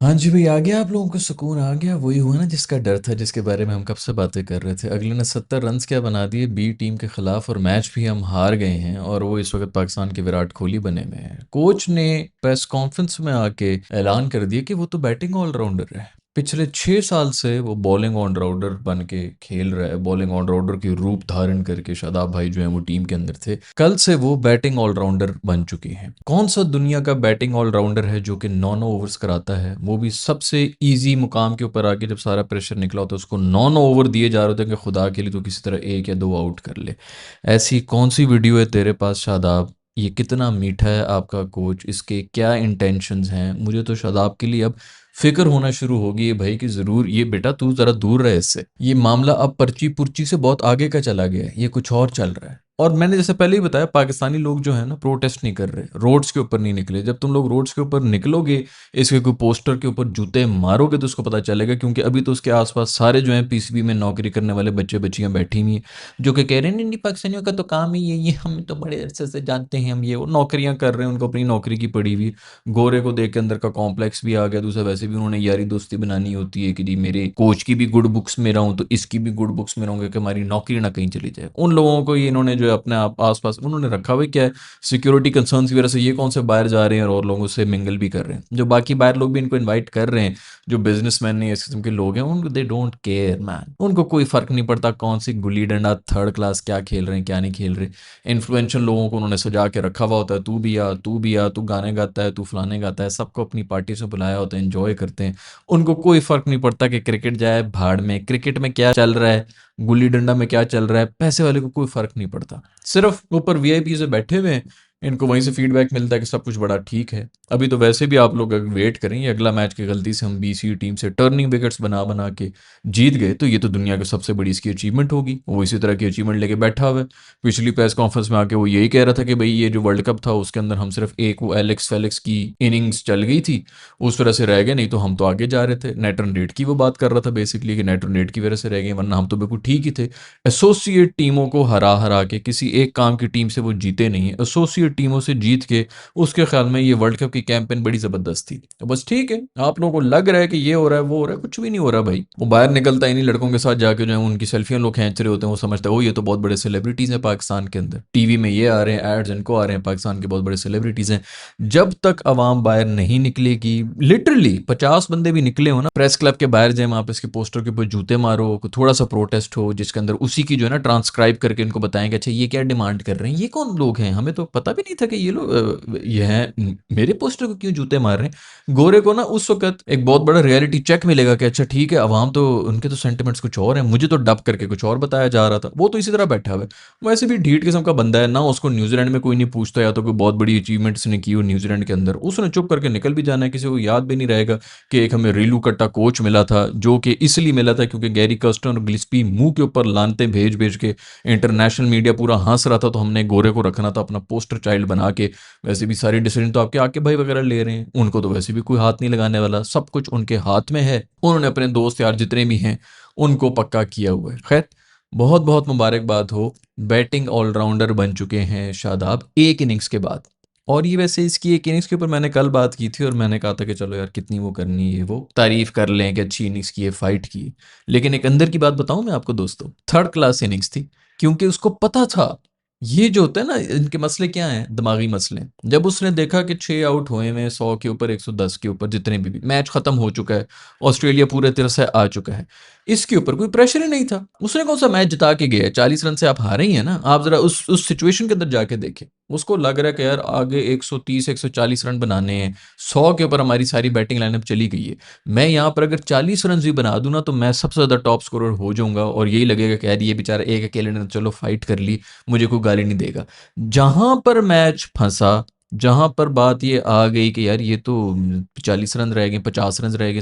हाँ जी भाई, आ गया आप लोगों को सुकून आ गया। वही हुआ ना जिसका डर था, जिसके बारे में हम कब से बातें कर रहे थे। अगले ने 70 रन क्या बना दिए बी टीम के खिलाफ, और मैच भी हम हार गए हैं। और वो इस वक्त पाकिस्तान के विराट कोहली बने में है। कोच ने प्रेस कॉन्फ्रेंस में आके ऐलान कर दिया कि वो तो बैटिंग ऑलराउंडर है। पिछले 6 साल से वो बॉलिंग ऑलराउंडर बन के खेल रहा है, बॉलिंग ऑलराउंडर की रूप धारण करके। शादाब भाई जो है वो टीम के अंदर थे, कल से वो बैटिंग ऑलराउंडर बन चुके हैं। कौन सा दुनिया का बैटिंग ऑलराउंडर है जो कि 9 ओवर्स कराता है, वो भी सबसे इजी मुकाम के ऊपर आके। जब सारा प्रेशर निकला होता है, उसको 9 ओवर दिए जा रहे होते हैं कि खुदा के लिए तो किसी तरह 1 या 2 आउट कर ले। ऐसी कौन सी वीडियो है तेरे पास शादाब? ये कितना मीठा है आपका कोच, इसके क्या इंटेंशंस हैं? मुझे तो शादाब के लिए अब फिक्र होना शुरू होगी है भाई, कि ज़रूर ये बेटा तू ज़रा दूर रहे इससे। ये मामला अब पर्ची पुर्ची से बहुत आगे का चला गया है, ये कुछ और चल रहा है। और मैंने जैसे पहले ही बताया, पाकिस्तानी लोग जो है ना प्रोटेस्ट नहीं कर रहे, रोड्स के ऊपर नहीं निकले। जब तुम लोग रोड्स के ऊपर निकलोगे, इसके कोई पोस्टर के ऊपर जूते मारोगे, तो उसको पता चलेगा। क्योंकि अभी तो उसके आसपास सारे जो हैं पीसीबी में नौकरी करने वाले बच्चे बच्चियां बैठी हुई हैं, जो कि कह रहे हैं नहीं नहीं, पाकिस्तानियों का तो काम ही ये हम तो बड़े अरसे से जानते हैं, हम ये वो नौकरियां कर रहे हैं, उनको अपनी नौकरी की पड़ी हुई। गोरे को देख के अंदर का कॉम्प्लेक्स भी आ गया। दूसरा, वैसे भी उन्होंने यारी दोस्ती बनानी होती है कि जी मेरे कोच की भी गुड बुक्स में रहूं तो इसकी भी गुड बुक्स में रहूंगा, कि हमारी नौकरी ना कहीं चली जाए। उन लोगों को ये इन्होंने जो है अपने आप आसपास उन्होंने रखा हुआ क्या है, सिक्योरिटी कंसर्न्स की वजह से। ये कौन से बाहर जा रहे हैं और लोगों से मिंगल भी कर रहे हैं, जो बाकी बाहर लोग भी इनको इन्वाइट कर रहे हैं, जो बिजनेसमैन नहीं इस किस्म के लोग हैं, उनको दे डोंट केयर मैन। उनको कोई फर्क नहीं पड़ता कौन सी गुल्ली डंडा थर्ड क्लास क्या खेल रहे हैं क्या नहीं खेल रहे। इन्फ्लुएंशियल लोगों को उन्होंने सजा के रखा हुआ होता है, तू भी आ, तू भी आ, तू गाने गाता है, तू फलाने गाता है, सबको अपनी पार्टी से बुलाया होता है, एंजॉय करते हैं। उनको कोई फर्क नहीं पड़ता कि क्रिकेट जाए भाड़ में, क्रिकेट में क्या चल रहा है, गुल्ली डंडा में क्या चल रहा है। पैसे वाले को कोई फर्क नहीं पड़ता। सिर्फ ऊपर वीआईपी से बैठे हुए हैं, इनको वहीं से फीडबैक मिलता है कि सब कुछ बड़ा ठीक है। अभी तो वैसे भी आप लोग अगर वेट करें, ये अगला मैच की गलती से हम बीसी टीम से टर्निंग विकेट्स बना बना के जीत गए, तो ये तो दुनिया की सबसे बड़ी इसकी अचीवमेंट होगी। वो इसी तरह की अचीवमेंट लेके बैठा हुआ है। पिछली प्रेस कॉन्फ्रेंस में आके वो यही कह रहा था कि भाई ये जो वर्ल्ड कप था उसके अंदर हम सिर्फ एक वो एलेक्स फेलिक्स की इनिंग्स चल गई थी, उस वजह से रह गए, नहीं तो हम तो आगे जा रहे थे। नेट रन रेट की वो बात कर रहा था बेसिकली, कि नेट रन रेट की वजह से रह गए, वरना हम तो बिल्कुल ठीक ही थे। एसोसिएट टीमों को हरा हरा के किसी एक काम की टीम से वो जीते नहीं, एसोसिएट टीमों से जीत के उसके ख्याल में ये वर्ल्ड कप की कैंपेन बड़ी ज़बरदस्त थी। तो बस ठीक है, आप लोगों को लग रहा है कि ये हो रहा है वो हो रहा है, कुछ भी नहीं हो रहा भाई। वो बाहर निकलता ही नहीं, लड़कों के साथ जाके जो है उनकी सेल्फियां लोग खींच रहे होते हैं, वो समझते हैं ओ ये तो बहुत बड़े सेलिब्रिटीज़ हैं पाकिस्तान के अंदर, टीवी में ये आ रहे हैं, एड्स इनको आ रहे हैं, पाकिस्तान के बहुत बड़े सेलिब्रिटीज़ हैं। जब तक आवाम बाहर नहीं निकलेगी, लिटरली 50 बंदे भी निकले हो ना प्रेस क्लब के बाहर जाए, वहां पे इसके पोस्टर के ऊपर जूते मारो, थोड़ा सा प्रोटेस्ट हो जिसके अंदर उसी की जो है ना ट्रांसक्राइब करके इनको बताएंगे अच्छा ये क्या डिमांड कर रहे हैं, ये कौन लोग हैं, हमें तो पता भी नहीं था कि ये लोग ये हैं, मेरे पोस्टर को क्यों जूते मार रहे हैं। गोरे को ना उस वक्त एक बहुत बड़ा रियलिटी चेक मिलेगा कि अच्छा ठीक है, अवाम तो उनके तो सेंटिमेंट्स कुछ और हैं, मुझे तो डब करके कुछ और बताया जा रहा था। वो तो इसी तरह बैठा हुआ है, वैसे भी ढीठ किस्म का बंदा है ना। उसको न्यूजीलैंड में कोई नहीं पूछता, या तो कोई बहुत बड़ी अचीवमेंट्स ने की हो न्यूजीलैंड के अंदर, उसने चुप करके निकल भी जाना है। किसी को याद भी नहीं रहेगा कि एक हमें रीलू कट्टा कोच मिला था, जो कि इसलिए मिला था क्योंकि गैरी कर्स्टन और गिल्स्पी मुंह के ऊपर लानते भेज भेज के इंटरनेशनल मीडिया पूरा हंस रहा था, तो हमने गोरे को रखना था अपना पोस्टर चाइल्ड बना के। वैसे भी सारी डिसीजन तो आपके आके भाई वगैरह ले रहे हैं, उनको तो वैसे भी कोई हाथ नहीं लगाने वाला, सब कुछ उनके हाथ में है। उन्होंने अपने दोस्त यार जितने भी हैं उनको पक्का किया हुआ है। खैर, बहुत बहुत मुबारकबाद हो, बैटिंग ऑलराउंडर बन चुके हैं शादाब एक इनिंग्स के बाद। और ये वैसे इसकी एक इनिंग्स के ऊपर मैंने कल बात की थी, और मैंने कहा था कि चलो यार कितनी वो करनी है, वो तारीफ कर लें कि अच्छी इनिंग्स की है, फाइट की। लेकिन एक अंदर की बात बताऊं मैं आपको दोस्तों, थर्ड क्लास इनिंग्स थी। क्योंकि उसको पता था ये जो होता है ना, इनके मसले क्या हैं, दिमागी मसले। जब उसने देखा कि 6 आउट हुए हैं 100 के ऊपर, 110 के ऊपर, जितने भी मैच खत्म हो चुका है, ऑस्ट्रेलिया पूरे तरह से आ चुका है, इसके ऊपर कोई प्रेशर ही नहीं था। उसने कौन सा मैच जिता के गया है, 40 रन से आप हारे ही हैं ना। आप जरा उस सिचुएशन के अंदर जाके देखें, उसको लग रहा है कि यार आगे 130 140 रन बनाने हैं, 100 के ऊपर हमारी सारी बैटिंग लाइनअप चली गई है। मैं यहाँ पर अगर 40 रन भी बना दूं ना, तो मैं सबसे ज्यादा टॉप स्कोरर हो जाऊंगा, और यही लगेगा कि यार ये बेचारा एक अकेले ने तो चलो फाइट कर ली, मुझे कोई गाली नहीं देगा। जहां पर मैच फंसा, जहां पर बात ये आ गई कि यार ये तो 40 रन रह गए, 50 रन रह गए,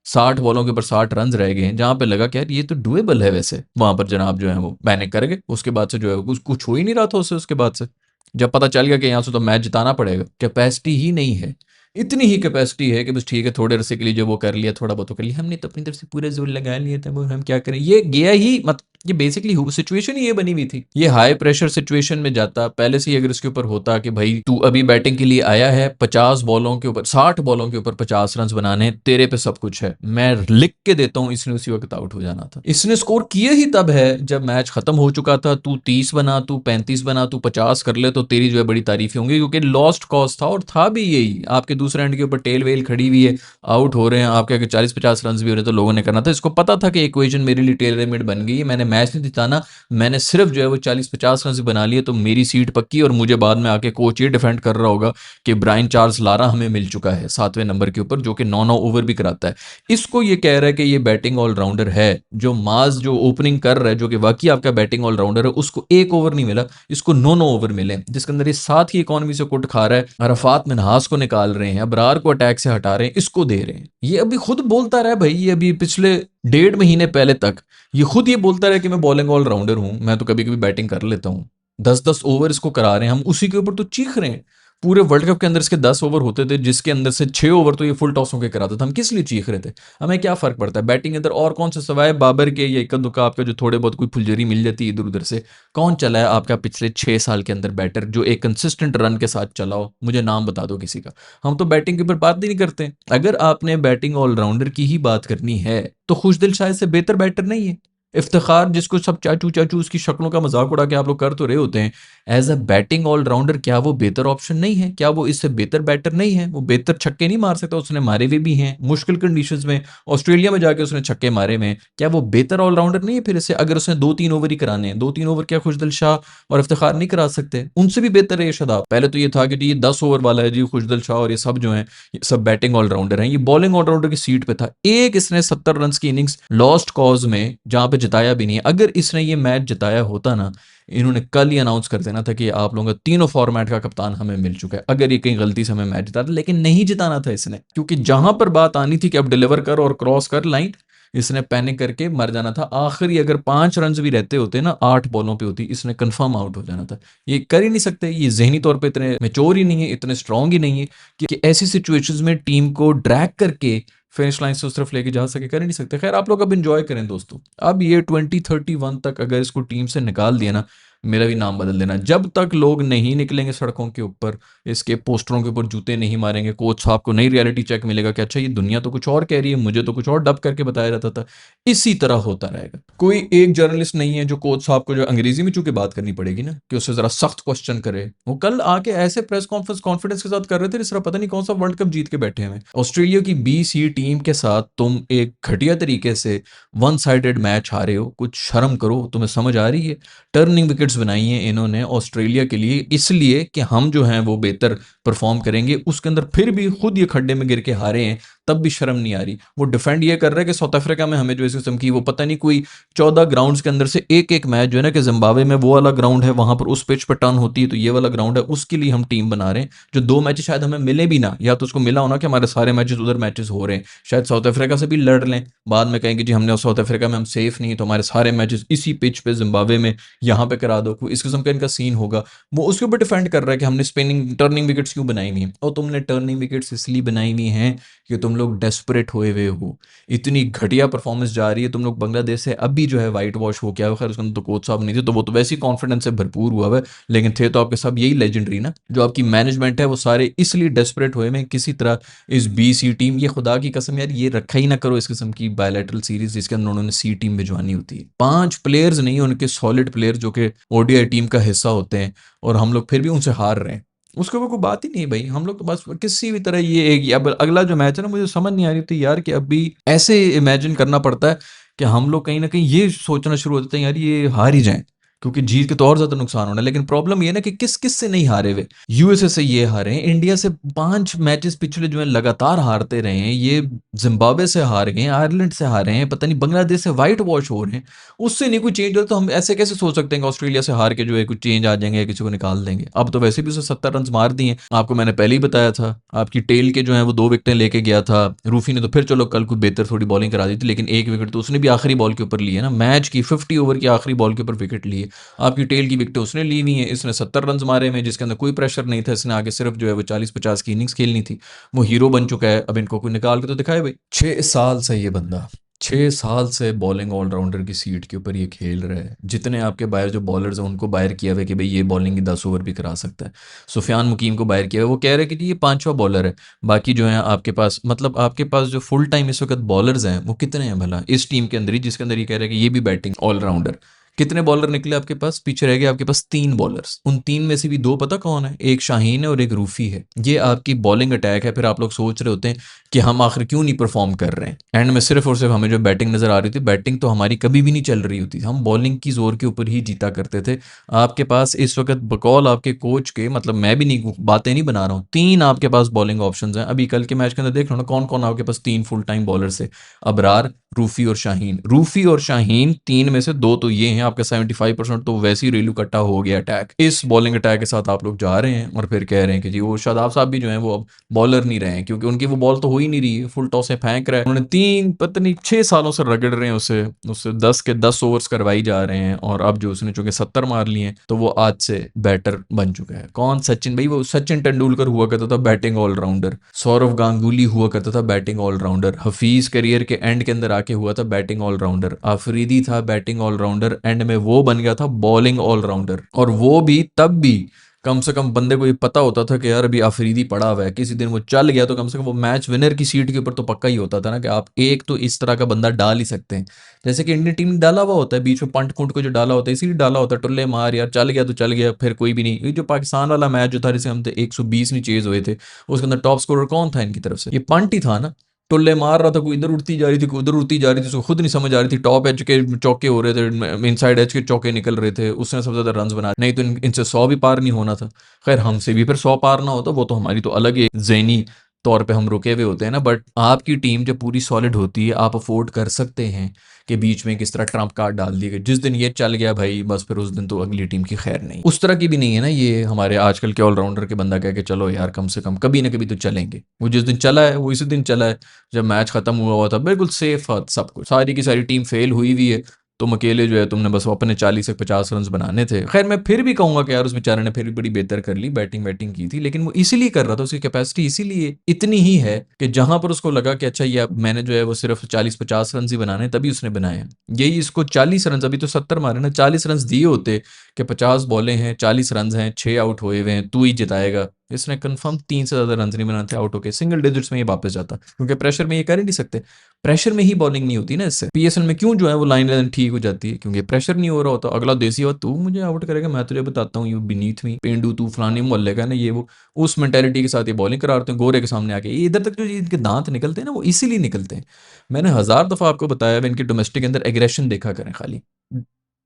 60 बॉलों के ऊपर 60 रन रह गए हैं, जहां पे लगा कि यार ये तो डुएबल है, वैसे वहां पर जनाब जो है वो पैनिक कर गए। उसके बाद से जो है कुछ हो ही नहीं रहा था उससे। उसके बाद से जब पता चल गया कि यहाँ से तो मैच जिताना पड़ेगा, कैपेसिटी ही नहीं है। इतनी ही कैपेसिटी है कि बस ठीक है, थोड़े अरसे के लिए जो वो कर लिया, थोड़ा बहुत तो कर लिया, हमने तो अपनी तरफ से पूरे जोर लगा लिए थे, वो हम क्या करें, ये गया ही मत। ये बेसिकली सिचुएशन ही ये बनी हुई थी। ये हाई प्रेशर सिचुएशन में जाता, पहले से ही अगर इसके ऊपर होता कि भाई तू अभी बैटिंग के लिए आया है, 50 बॉलों के ऊपर 60 बॉलों के ऊपर 50 रन बनाने, तेरे पे सब कुछ है, मैं लिख के देता हूँ, इसने उसी वक्त आउट हो जाना था। इसने स्कोर किए ही तब है जब मैच खत्म हो चुका था। तू 30 बना, तू 35 बना, तू 50 कर ले तो तेरी जो है बड़ी तारीफें होंगी, क्योंकि लॉस्ट कॉज था, और था भी यही। आपके दूसरे एंड के ऊपर टेल वेल खड़ी हुई है, आउट हो रहे हैं आपके, अगर 40-50 रन भी हो रहे हैं तो लोगों ने करना था। इसको पता था कि इक्वेशन मेरे लिए टेल लिमिट बन गई है, मैंने मैच नहीं जिताना, मैंने सिर्फ जो है वो 40-50 रन बना लिए तो मेरी सीट पक्की। और मुझे बाद में आके कोच ये डिफेंड कर रहा होगा कि ब्रायन चार्ल्स लारा हमें मिल चुका है 7वें नंबर के ऊपर, जो कि 9-9 ओवर भी कराता है। इसको ये कह रहा है कि ये बैटिंग ऑलराउंडर है। जो माज जो ओपनिंग कर रहा है, जो कि वाकई आपका बैटिंग ऑलराउंडर है, उसको एक ओवर नहीं मिला, इसको 9-9 ओवर मिले, जिसके अंदर ये साथ ही इकोनॉमी से कुट खा रहा है। अरफात मिनहास को निकाल रहे हैं, अबरार को अटैक से हटा रहे हैं, इसको दे रहे हैं। ये अभी खुद बोलता रहा है भाई, ये अभी पिछले 1.5 महीने पहले तक ये खुद ये बोलता रहा कि मैं बॉलिंग ऑलराउंडर हूं, मैं तो कभी कभी बैटिंग कर लेता हूं। 10-10 ओवर इसको करा रहे हैं, हम उसी के ऊपर तो चीख रहे हैं। पूरे वर्ल्ड कप के अंदर इसके 10 ओवर होते थे, जिसके अंदर से 6 ओवर तो ये फुल टॉस होकर कराता था। हम किस लिए चीख रहे थे? हमें क्या फर्क पड़ता है बैटिंग के अंदर? और कौन सा सवाए बाबर के या इक्का दुक्का आपका जो थोड़े बहुत कोई फुलझड़ी मिल जाती है इधर उधर से, कौन चला है आपका पिछले 6 साल के अंदर बैटर जो एक कंसिस्टेंट रन के साथ चला हो? मुझे नाम बता दो किसी का। हम तो बैटिंग के ऊपर बात ही नहीं करते। अगर आपने बैटिंग ऑलराउंडर की ही बात करनी है तो खुशदिल शायद से बेहतर बैटर नहीं है। इफ्तिखार जिसको सब चाचू चाचू उसकी शक्लों का मजाक उड़ा के आप लोग कर तो रहे होते हैं, एज अ बैटिंग ऑलराउंडर क्या वो बेहतर ऑप्शन नहीं है? क्या वो इससे बेहतर बैटर नहीं है? वो बेहतर छक्के नहीं मार सकता? उसने मारे हुए भी हैं मुश्किल कंडीशंस में, ऑस्ट्रेलिया में जाके उसने छक्के मारे में। क्या वो बेहतर ऑलराउंडर नहीं है फिर इससे? अगर उसने 2-3 ओवर ही कराने हैं, 2-3 ओवर क्या खुशदिल शाह और इफ्तिखार नहीं करा सकते? उनसे भी बेहतर है ये शादाब। पहले तो ये था कि जी ये 10 ओवर वाला है जी, खुशदिल शाह और ये सब जो है ये सब बैटिंग ऑलराउंडर हैं। ये बॉलिंग ऑलराउंडर की सीट पे था। एक इसने 70 रन की इनिंग्स लॉस्ट कॉज में जहां पे जिताया भी नहीं है। अगर इसने ये मैच जिताया होता ना, इन्होंने कल ही अनाउंस कर देना था कि आप लोगों का तीनों फॉर्मेट का कप्तान हमें मिल चुका है, अगर ये कहीं गलती से हमें मैच जिताता। लेकिन नहीं जिताना था इसने, क्योंकि जहां पर बात आनी थी कि अब डिलीवर कर और क्रॉस कर लाइन, इसने पैनिक करके मर जाना था। आखिरी अगर 5 रन भी रहते होते ना, 8 बॉलों पे होती, इसने कंफर्म आउट हो जाना था। ये कर ही नहीं सकते, ये जहनी तौर पे इतने मेच्योर ही नहीं है, इतने स्ट्रांग ही नहीं है कि ऐसी सिचुएशंस में टीम को ड्रैग करके फिनिश लाइन से उस तरफ लेके जा सके। कर ही नहीं सकते। खैर आप लोग अब इंजॉय करें दोस्तों। अब ये 2031 तक अगर इसको टीम से निकाल दिया ना, मेरा भी नाम बदल देना। जब तक लोग नहीं निकलेंगे सड़कों के ऊपर, इसके पोस्टरों के ऊपर जूते नहीं मारेंगे, कोच साहब को नई रियलिटी चेक मिलेगा कि अच्छा ये दुनिया तो कुछ और कह रही है, मुझे तो कुछ और डब करके बताया जाता था, इसी तरह होता रहेगा। कोई एक जर्नलिस्ट नहीं है जो कोच साहब को जो अंग्रेजी में चूंकि बात करनी पड़ेगी ना, कि उससे जरा सख्त क्वेश्चन करे। वो कल आके ऐसे प्रेस कॉन्फ्रेंस कॉन्फिडेंस के साथ कर रहे थे जिस तरह पता नहीं कौन सा वर्ल्ड कप जीत के बैठे हैं। ऑस्ट्रेलिया की BC टीम के साथ तुम एक घटिया तरीके से वन साइडेड मैच हारे हो। कुछ शर्म करो, तुम्हें समझ आ रही है? टर्निंग विकेट्स बनाई हैं इन्होंने ऑस्ट्रेलिया के लिए, इसलिए कि हम जो हैं वो बेहतर परफॉर्म करेंगे। उसके अंदर फिर भी खुद ये खड्डे में गिर के हारे हैं, तब भी शर्म नहीं आ रही। वो डिफेंड ये कर रहा है कि साउथ अफ्रीका में हमें जो इस किस्म की वो पता नहीं कोई 14 ग्राउंड्स के अंदर से एक एक मैच जो है ना, कि जिम्बाब्वे में वो वाला ग्राउंड है, वहां पर उस पिच पर टर्न होती है, तो ये वाला ग्राउंड है, उसके लिए हम टीम बना रहे हैं। जो 2 मैच शायद हमें मिले भी ना, या तो उसको मिला होना कि हमारे सारे मैचेस उधर मैचेस हो रहे हैं, शायद साउथ अफ्रीका से भी लड़ लें, बाद में कहेंगे जी हमने साउथ अफ्रीका में हम सेफ नहीं, तो हमारे सारे मैचेस इसी पिच पे जिम्बाब्वे में यहाँ पे करा दो। इस किस्म का इनका सीन होगा। वो उसके ऊपर डिफेंड कर रहा है कि हमने स्पिनिंग टर्निंग विकेट्स क्यों बनाई हुई हैं। और तुमने टर्निंग विकेट्स इसलिए बनाई हुई हैं कि तुम लोग डेस्परेट हुए हुए हो। इतनी घटिया परफॉर्मेंस जा रही है, तुम लोग बांग्लादेश से अभी जो है वाइट वॉश हो गया। खैर उसके अंदर तो कोच साहब नहीं थे, तो वो तो वैसे ही कॉन्फिडेंस से भरपूर हुआ है, लेकिन थे तो आपके सब यही लेजेंडरी ना। जो आपकी मैनेजमेंट है वो सारे इसलिए डेस्परेट हुए में किसी तरह इस BC टीम, ये खुदा की कसम यार ये रखा ही ना करो इस किस्म की बायलैटरल सीरीज जिसके अंदर उन्होंने C टीम भिजवानी होती है। 5 प्लेयर्स नहीं उनके सॉलिड प्लेयर जो कि ODI टीम का हिस्सा होते हैं, और हम लोग फिर भी उनसे हार रहे हैं। उसके ऊपर कोई बात ही नहीं भाई। हम लोग तो बस किसी भी तरह ये एक, अब अगला जो मैच है ना, मुझे समझ नहीं आ रही थी यार कि अभी ऐसे इमेजिन करना पड़ता है कि हम लोग कहीं ना कहीं ये सोचना शुरू हो जाते हैं यार ये हार ही जाएं, क्योंकि जीत के तो और ज्यादा नुकसान होना है। लेकिन प्रॉब्लम ये ना कि किस किस से नहीं हारे हुए। USA से ये हारे हैं, इंडिया से 5 मैचेस पिछले जो है लगातार हारते रहे हैं, ये जिम्बाब्वे से हार गए, आयरलैंड से हारे हैं, पता नहीं बांग्लादेश से वाइट वॉश हो रहे हैं। उससे नहीं कोई चेंज हो तो हम ऐसे कैसे सोच सकते हैं कि ऑस्ट्रेलिया से हार के जो है कुछ चेंज आ जाएंगे या किसी को निकाल देंगे। अब तो वैसे भी उसे 70 रन मार दिए। आपको मैंने पहले ही बताया था, आपकी टेल के जो है वो 2 विकेटें लेके गया था। रूफी ने तो फिर चलो कल कुछ बेहतर थोड़ी बॉलिंग करा दी थी, लेकिन 1 विकेट तो उसने भी आखिरी बॉल के ऊपर ली है ना, मैच की 50 ओवर की आखिरी बॉल के ऊपर विकेट लिए। आपकी टेल की विकेट उसने ली हुई है। इसने 70 रन मारे में, जिसके अंदर कोई प्रेशर नहीं था। इसने आगे सिर्फ जो है वो 40-50 की इनिंग्स खेलनी थी। वो हीरो बन चुका है, अब इनको कोई निकाल के तो दिखाए भाई। 6 साल से ये बंदा 6 साल से बॉलिंग ऑलराउंडर की सीट के ऊपर ये खेल रहा है। जितने आपके बाहर जो बॉलर्स हैं उनको बाहर किया हुआ है कि भाई ये बॉलिंग की 10 ओवर भी करा सकता है। सुफियान मुकीम को बाहर किया हुआ है, वो कह रहे हैं कि जी ये पांचवा बॉलर है। बाकी जो है आपके पास, मतलब आपके पास जो फुल टाइम इस वक्त बॉलर्स हैं वो कितने हैं भला इस टीम के अंदर ही, जिसके अंदर ये कह रहे हैं कि ये भी बैटिंग ऑलराउंडर। कितने बॉलर निकले आपके पास? पीछे रह गए आपके पास 3 बॉलर्स। उन 3 में से भी 2 पता कौन है? एक शाहीन है और एक रूफी है। ये आपकी बॉलिंग अटैक है। फिर आप लोग सोच रहे होते हैं कि हम आखिर क्यों नहीं परफॉर्म कर रहे हैं। एंड में सिर्फ और सिर्फ हमें जो बैटिंग नजर आ रही थी, बैटिंग तो हमारी कभी भी नहीं चल रही होती, हम बॉलिंग की जोर के ऊपर ही जीता करते थे। आपके पास इस वक्त बकौल आपके कोच के, मतलब मैं भी नहीं बातें नहीं बना रहा हूँ, 3 आपके पास बॉलिंग ऑप्शंस हैं। अभी कल के मैच के अंदर देख लो ना कौन कौन आपके पास 3 फुल टाइम बॉलर से, अबरार, रूफी और शाहीन। रूफी और शाहीन 3 में से 2 तो ये हैं आपका 75%, तो वैसे ही रेलू कट्टा हो गया अटैक। इस बॉलिंग अटैक के साथ आप लोग जा रहे हैं और फिर कह रहे हैं कि जी वो शादाब साहब भी जो है वो अब बॉलर नहीं रहे हैं, क्योंकि उनकी वो बॉल तो हो ही नहीं रही है, फुल टॉसें फेंक रहा है। उन्होंने 3 पता नहीं 6 सालों से रगड़ रहे हैं उसे उससे 10 के 10 ओवर्स करवाई जा रहे हैं, और अब जो उसने चूंकि 70 मार लिए हैं तो वो आज से बैटर बन चुका है। कौन? सचिन भाई। वो सचिन तेंदुलकर हुआ करता था बैटिंग ऑलराउंडर, सौरव गांगुली हुआ करता था बैटिंग ऑलराउंडर, हफीज करियर के एंड के अंदर आके हुआ था बैटिंग ऑलराउंडर, आफरीदी था बैटिंग ऑलराउंडर, एंड में वो बन गया था बॉलिंग ऑलराउंडर। और वो भी तब भी कम से कम बंदे को ये पता होता था कि यार अभी आफरीदी पड़ा हुआ है, किसी दिन वो चल गया तो कम से कम वो मैच विनर की सीट के ऊपर तो पक्का ही होता था ना कि आप एक तो इस तरह का बंदा डाल ही सकते हैं। जैसे कि इंडियन टीम ने डाला हुआ होता है बीच में, पंट कुंट को जो डाला होता है इसीलिए डाला होता है, टुल्ले मार यार, चल गया तो चल गया, फिर कोई भी नहीं। ये जो पाकिस्तान वाला मैच जो था जिसे हम 120 नहीं चेज हुए थे, उसके अंदर टॉप स्कोरर कौन था इनकी तरफ से? ये पंट ही था ना। टुल्ले मार रहा था, कोई इधर उड़ती जा रही थी, कोई उधर उड़ती जा रही थी, उसको खुद नहीं समझ आ रही थी। टॉप एज के चौके हो रहे थे, इनसाइड एज के चौके निकल रहे थे, उसने सबसे ज्यादा रन बना, नहीं तो इनसे 100 भी पार नहीं होना था। खैर हमसे भी फिर 100 पार ना होता, वो तो हमारी तो अलग ही ज़हनी तौर पे हम रुके हुए होते हैं ना। बट आपकी टीम जब पूरी सॉलिड होती है, आप अफोर्ड कर सकते हैं कि बीच में किस तरह ट्रम्प कार्ड डाल दिए गए। जिस दिन ये चल गया भाई बस फिर उस दिन तो अगली टीम की खैर नहीं। उस तरह की भी नहीं है ना ये हमारे आजकल के ऑलराउंडर के बंदा कह के चलो यार कम से कम कभी ना कभी तो चलेंगे। वो जिस दिन चला है वो इसी दिन चला है जब मैच खत्म हुआ था, बिल्कुल सेफ हाथ सब कुछ, सारी की सारी टीम फेल हुई हुई है। तुम अकेले जो है तुमने बस अपने 40 से 50 रन बनाने थे। खैर मैं फिर भी कहूंगा कि यार उस बेचारे ने फिर भी बड़ी बेहतर कर ली, बैटिंग की थी, लेकिन वो इसीलिए कर रहा था, उसकी कैपेसिटी इसीलिए इतनी ही है कि जहां पर उसको लगा कि अच्छा ये अब मैंने जो है वो सिर्फ 40-50 रन ही बनाने, तभी उसने बनाए हैं। यही इसको 40 रन, अभी तो 70 मारे ना, 40 रन दिए होते कि 50 बॉलें हैं, 40 रन हैं, 6 आउट हुए हुए हैं, तू ही जिताएगा। इसने कंफर्म 3 से ज्यादा रन नहीं बनाते थे आउट होके, सिंगल डिजिट्स में ये वापस जाता, क्योंकि प्रेशर में ये कर ही नहीं सकते। प्रेशर में ही बॉलिंग नहीं होती ना इससे। पीएसएल में क्यों जो है वो लाइन लाइन ठीक हो जाती है, क्योंकि प्रेशर नहीं हो रहा होता। अगला देसी हो, तू मुझे आउट करेगा, मैं तुझे बताता हूँ, यू बीनीथ मी पेंडू, तू फलानी मोहल्ले का ना, ये वो उस मेंटेलिटी के साथ ये बॉलिंग कराते हैं गोरे के सामने आके। ये इधर तक जो इनके दांत निकलते हैं ना वो इसीलिए निकलते हैं। मैंने 1000 दफा आपको बताया है, इनके डोमेस्टिक के अंदर एग्रेशन देखा करें खाली।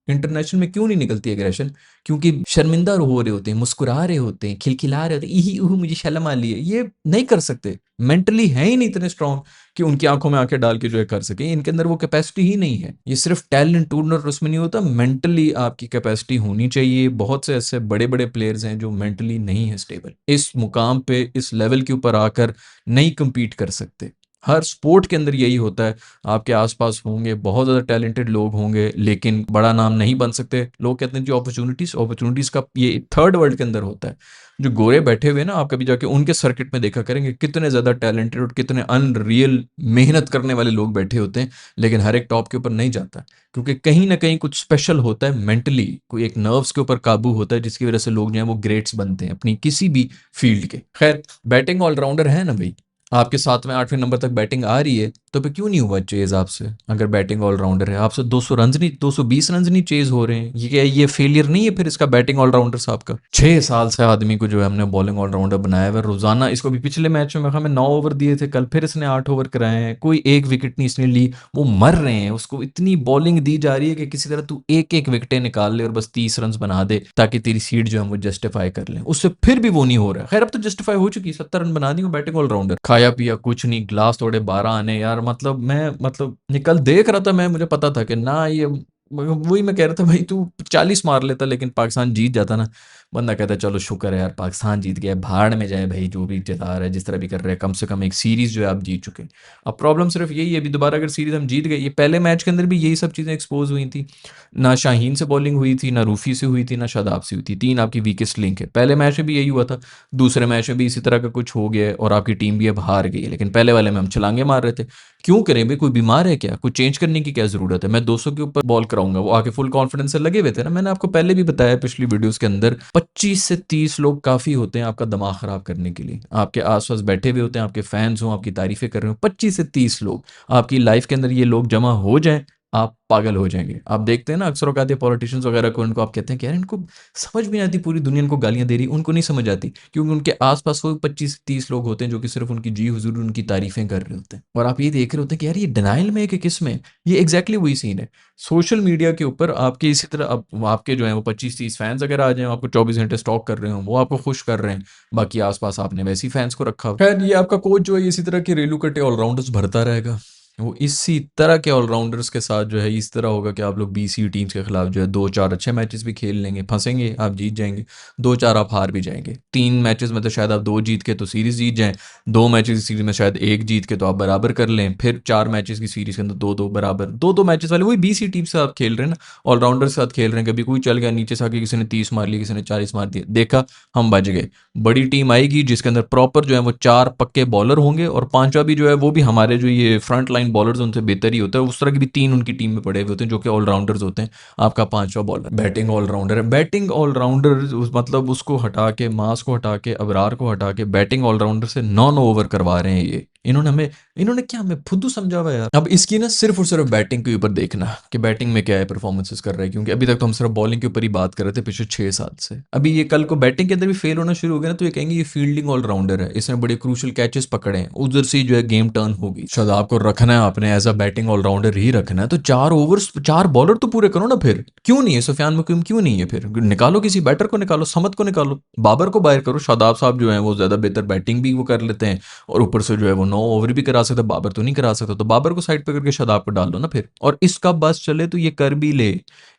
इंटरनेशनल में क्यों नहीं निकलती एग्रेशन? क्योंकि शर्मिंदा हो रहे होते हैं, मुस्कुरा रहे होते हैं, खिलखिला रहे होते हैं, इही उहू मुझे शर्म आ रही है, ये नहीं कर सकते। मेंटली है ही नहीं इतने स्ट्रांग कि उनकी आंखों में आंखें डाल के जो है कर सके। इनके अंदर वो कैपेसिटी ही नहीं है। ये सिर्फ टैलेंट टूर्नर उसमें नहीं होता, मेंटली आपकी कैपेसिटी होनी चाहिए। बहुत से ऐसे बड़े बड़े प्लेयर्स हैं जो मेंटली नहीं है स्टेबल, इस मुकाम पे इस लेवल के ऊपर आकर नहीं compete कर सकते। हर स्पोर्ट के अंदर यही होता है। आपके आसपास होंगे बहुत ज़्यादा टैलेंटेड लोग होंगे, लेकिन बड़ा नाम नहीं बन सकते। लोग कहते हैं जो अपॉर्चुनिटीज़ का ये थर्ड वर्ल्ड के अंदर होता है। जो गोरे बैठे हुए हैं ना, आप कभी जाके उनके सर्किट में देखा करेंगे कितने ज़्यादा टैलेंटेड और कितने अनरियल मेहनत करने वाले लोग बैठे होते हैं, लेकिन हर एक टॉप के ऊपर नहीं जाता, क्योंकि कहीं ना कहीं कुछ स्पेशल होता है मेंटली, कोई एक नर्व्स के ऊपर काबू होता है, जिसकी वजह से लोग जो है वो ग्रेट्स बनते हैं अपनी किसी भी फील्ड के। खैर बैटिंग ऑलराउंडर है ना भाई, आपके 7वें 8वें नंबर तक बैटिंग आ रही है, तो फिर क्यों नहीं हुआ चेज आपसे? अगर बैटिंग ऑलराउंडर है, आपसे 200 रन नहीं, 220 रन नहीं चेज हो रहे हैं, ये क्या ये फेलियर नहीं है फिर इसका बैटिंग ऑलराउंडर साहब का? 6 साल से आदमी को जो है हमने बॉलिंग ऑलराउंडर बनाया हुआ है रोजाना। इसको भी पिछले मैच में हमें 9 ओवर दिए थे, कल फिर इसने 8 ओवर कराए हैं, कोई एक विकेट नहीं इसने ली। वो मर रहे हैं, उसको इतनी बॉलिंग दी जा रही है कि किसी तरह तू एक एक विकेटें निकाल ले और बस 30 रन बना दे, ताकि तेरी सीट जो है वो जस्टिफाई कर ले। उससे फिर भी वो नहीं हो रहा है। खैर अब तो जस्टिफाई हो चुकी, 70 रन बना दी बैटिंग ऑलराउंडर, खाया पिया कुछ नहीं, ग्लास तोड़े 12 आने यार। मतलब मैं ये कल देख रहा था मैं, मुझे पता था कि ना ये वही मैं कह रहा था भाई तू 40 मार लेता लेकिन पाकिस्तान जीत जाता ना। बंदा कहता है चलो शुक्र है यार पाकिस्तान जीत गया, भाड़ में जाए भाई जो भी जिता रहा है जिस तरह भी कर रहे हैं, कम से कम एक सीरीज़ जो है आप जीत चुके हैं। अब प्रॉब्लम सिर्फ यही है, अभी दोबारा अगर सीरीज़ हम जीत गए, ये पहले मैच के अंदर भी यही सब चीज़ें एक्सपोज हुई थी, ना शाहीन से बॉलिंग हुई थी, ना रूफ़ी से हुई थी, ना शादाब से हुई थी, तीन आपकी वीकेस्ट लिंक है। पहले मैच में भी यही हुआ था, दूसरे मैच में भी इसी तरह का कुछ हो गया है और आपकी टीम भी अब हार गई है, लेकिन पहले वाले में हम छलांगे मार रहे थे। क्यों करें भाई, कोई बीमार है क्या, कुछ चेंज करने की क्या ज़रूरत है, मैं 200 के ऊपर बॉल कराऊंगा, वो आके फुल कॉन्फिडेंस से लगे हुए थे ना, मैंने आपको पहले भी बताया पिछली वीडियोस के अंदर, 25 से 30 लोग काफ़ी होते हैं आपका दिमाग ख़राब करने के लिए, आपके आसपास बैठे हुए होते हैं, आपके फैंस हों, आपकी तारीफ़ें कर रहे हो, 25 से 30 लोग आपकी लाइफ के अंदर ये लोग जमा हो जाएं, आप पागल हो जाएंगे। आप देखते हैं ना अक्सर औकात पॉलिटिशियंस वगैरह को, इनको आप कहते हैं कि यार इनको समझ में नहीं आती, पूरी दुनिया इनको गालियां दे रही, उनको नहीं समझ आती, क्योंकि उनके आसपास वो 25-30 लोग होते हैं जो कि सिर्फ उनकी जी हुजूर उनकी तारीफें कर रहे होते हैं, और आप ये देख रहे होते हैं कि यार ये डिनाइल में है कि किस में। ये एग्जैक्टली वही सीन है सोशल मीडिया के ऊपर आपके, इसी तरह अब आपके जो है वो 25-30 फैंस अगर आ जाएं, आपको 24 घंटे स्टॉक कर रहे हो, वो आपको खुश कर रहे हैं, बाकी आसपास आपने वैसी फैंस को रखा। खैर ये आपका कोच जो है इसी तरह के रेलू कटे ऑलराउंडर्स भरता रहेगा, वो इसी तरह के ऑलराउंडर्स के साथ जो है इस तरह होगा कि आप लोग बीसी टीम्स के खिलाफ जो है 2-4 अच्छे मैचेस भी खेल लेंगे, फंसेंगे, आप जीत जाएंगे, 2-4 आप हार भी जाएंगे, 3 मैचेस में तो शायद आप 2 जीत के तो सीरीज जीत जाएं, 2 मैचेस की सीरीज में शायद 1 जीत के तो आप बराबर कर लें, फिर 4 मैचेस की सीरीज के अंदर 2-2 बराबर, 2-2 मैचेस वाले वही बीसी टीम से आप खेल रहे हैं ना, ऑलराउंडर के साथ खेल रहे हैं, कभी कोई चल गया नीचे से आके किसी ने 30 मार लिया, किसी ने 40 मार दिया, देखा हम बच गए। बड़ी टीम आएगी जिसके अंदर प्रॉपर जो है वो 4 पक्के बॉलर होंगे, और पांचवा भी जो है वो भी हमारे जो ये फ्रंट लाइन बॉलर्स उनसे बेहतर ही होता है, उस तरह की भी 3 उनकी टीम में पड़े हुए होते हैं जो कि ऑलराउंडर्स होते हैं। आपका पांचवा बॉलर बैटिंग ऑलराउंडर है, बैटिंग ऑलराउंडर मतलब उसको हटा के, मास को हटा के, अबरार को हटा के बैटिंग ऑलराउंडर से नॉन ओवर करवा रहे हैं ये, इन्होंने क्या हमें फुद्दू समझा हुआ है यार। अब इसकी ना सिर्फ और सिर्फ बैटिंग के ऊपर देखना कि बैटिंग में क्या है परफॉर्मेंसेस कर रहा है, क्योंकि अभी तक तो हम सिर्फ बॉलिंग के ऊपर ही बात कर रहे थे पिछले 6-7 से, अभी ये कल को बैटिंग के अंदर भी फेल होना शुरू हो गया ना, तो ये कहेंगे ये फील्डिंग ऑलराउंडर है, इसने बड़े क्रूशल कैचेस पकड़े हैं, उधर से जो है गेम टर्न होगी। शायद आपको रखना है, आपने एज अ बैटिंग ऑलराउंडर ही रखना है, तो 4 ओवर्स 4 बॉलर तो पूरे करो ना, फिर क्यों नहीं है सुफियान मुकीम, क्यों नहीं है, फिर निकालो किसी बैटर को, निकालो समद को, निकालो बाबर को बाहर करो, शादाब साहब जो है वो ज्यादा बेहतर बैटिंग भी वो कर लेते हैं, और ऊपर से जो है वो 9 ओवर भी करा सकता, बाबर तो नहीं करा सकता, तो बाबर को साइड पे करके शादाब को डाल दो ना फिर, और इसका बस चले तो ये कर भी ले।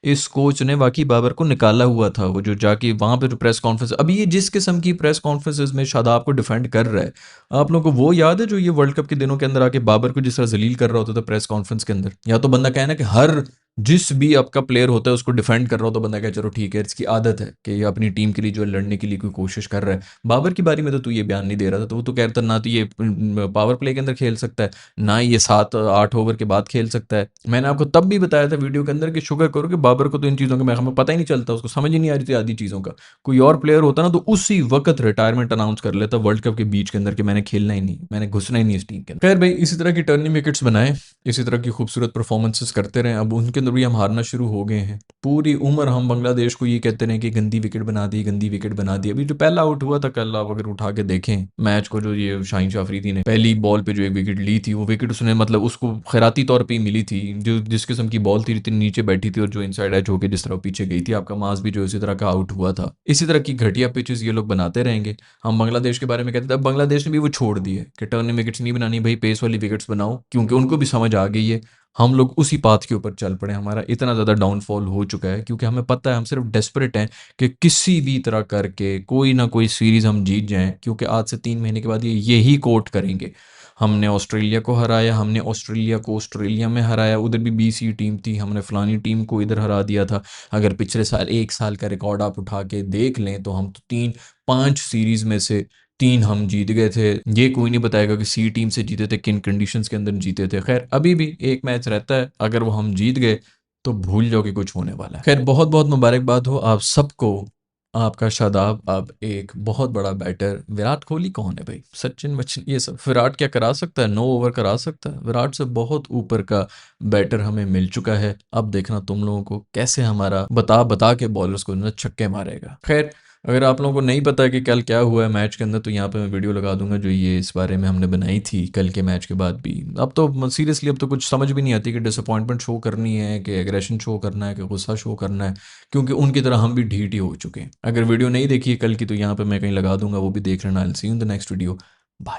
इस कोच ने वाकई बाबर को निकाला हुआ था, वो जो जाके वहां पे जो प्रेस कॉन्फ्रेंस, अभी ये जिस किस्म की प्रेस कॉन्फ्रेंसेस में शादाब को डिफेंड कर रहा है, आप लोगों को वो याद है जो ये वर्ल्ड कप के दिनों के अंदर आके बाबर को जिस तरह जलील कर रहा होता था प्रेस कॉन्फ्रेंस के अंदर, या तो बंदा कहना कि हर जिस भी आपका प्लेयर होता है उसको डिफेंड कर रहा हो, तो बंदा कहे चलो ठीक है इसकी आदत है कि ये अपनी टीम के लिए जो है लड़ने के लिए कोई कोशिश कर रहा है। बाबर की बारी में तो तू ये बयान नहीं दे रहा था, तो वो तो कहता ना तो ये पावर प्ले के अंदर खेल सकता है, ना ये 7-8 ओवर के बाद खेल सकता है। मैंने आपको तब भी बताया था वीडियो के अंदर कि शुक्र करो कि बाबर को तो इन चीज़ों का हमें पता ही नहीं चलता, उसको समझ ही नहीं आ रही थी आधी चीज़ों का, कोई और प्लेयर होता ना तो उसी वक्त रिटायरमेंट अनाउंस कर लेता वर्ल्ड कप के बीच के अंदर कि मैंने खेलना ही नहीं, मैंने घुसना ही नहीं इस टीम के अंदर। खैर भाई इसी तरह की टर्निंग विकेट्स बनाए, इसी तरह की खूबसूरत परफॉर्मेंसेस करते रहे, अब उनके अंदर भी हम हारना शुरू हो गए हैं। पूरी उम्र हम बांग्लादेश को ये कहते रहे कि गंदी विकेट बना दी, गंदी विकेट बना दी, अभी जो पहला आउट हुआ था कल आप अगर उठा के देखें मैच को, जो ये शाहीन शाह अफरीदी ने पहली बॉल पे जो एक विकेट ली थी, वो विकेट उसने मतलब उसको खैराती तौर पे ही मिली थी, जो जिस किस्म की बॉल थी इतनी नीचे बैठी थी, और जो इनसाइड एज होकर जिस तरह पीछे गई थी, आपका मास भी जो इसी तरह का आउट हुआ था। इसी तरह की घटिया पिचेस ये लोग बनाते रहेंगे। हम बांग्लादेश के बारे में कहते थे, अब बांग्लादेश ने भी वो छोड़ दी है कि टर्निंग विकेट्स नहीं बनानी भाई, पेस वाली विकेट्स बनाओ, क्योंकि उनको भी समझ आ गई है हम लोग उसी पाथ के ऊपर चल पड़े, हमारा इतना ज़्यादा डाउनफॉल हो चुका है, क्योंकि हमें पता है हम सिर्फ डेस्परेट हैं कि किसी भी तरह करके कोई ना कोई सीरीज़ हम जीत जाएं, क्योंकि आज से 3 महीने के बाद ये यही कोर्ट करेंगे। हमने ऑस्ट्रेलिया को हराया, हमने ऑस्ट्रेलिया को ऑस्ट्रेलिया में हराया, उधर भी बीसी टीम थी, हमने फलानी टीम को इधर हरा दिया था। अगर पिछले साल 1 साल का रिकॉर्ड आप उठा के देख लें तो हम तो 3-5 सीरीज़ में से 3 हम जीत गए थे। ये कोई नहीं बताएगा कि सी टीम से जीते थे, किन कंडीशंस के अंदर जीते थे। खैर अभी भी एक मैच रहता है, अगर वो हम जीत गए तो भूल जाओ कि कुछ होने वाला है। खैर बहुत बहुत मुबारकबाद हो आप सबको, आपका शादाब अब एक बहुत बड़ा बैटर। विराट कोहली कौन है भाई, सचिन बच्चन ये सब, विराट क्या करा सकता है, 9 ओवर करा सकता है, विराट से बहुत ऊपर का बैटर हमें मिल चुका है। अब देखना तुम लोगों को कैसे हमारा बता बता के बॉलर्स को ना छक्के मारेगा। खैर अगर आप लोगों को नहीं पता कि कल क्या हुआ है मैच के अंदर, तो यहाँ पे मैं वीडियो लगा दूंगा जो ये इस बारे में हमने बनाई थी कल के मैच के बाद भी। अब तो सीरियसली अब तो कुछ समझ भी नहीं आती कि डिसअपॉइंटमेंट शो करनी है कि एग्रेशन शो करना है कि गुस्सा शो करना है, क्योंकि उनकी तरह हम भी ढीठ ही हो चुके हैं। अगर वीडियो नहीं देखी है कल की तो यहाँ पे मैं कहीं लगा दूंगा, वो भी देख लेना। I will see you in the next video. Bye.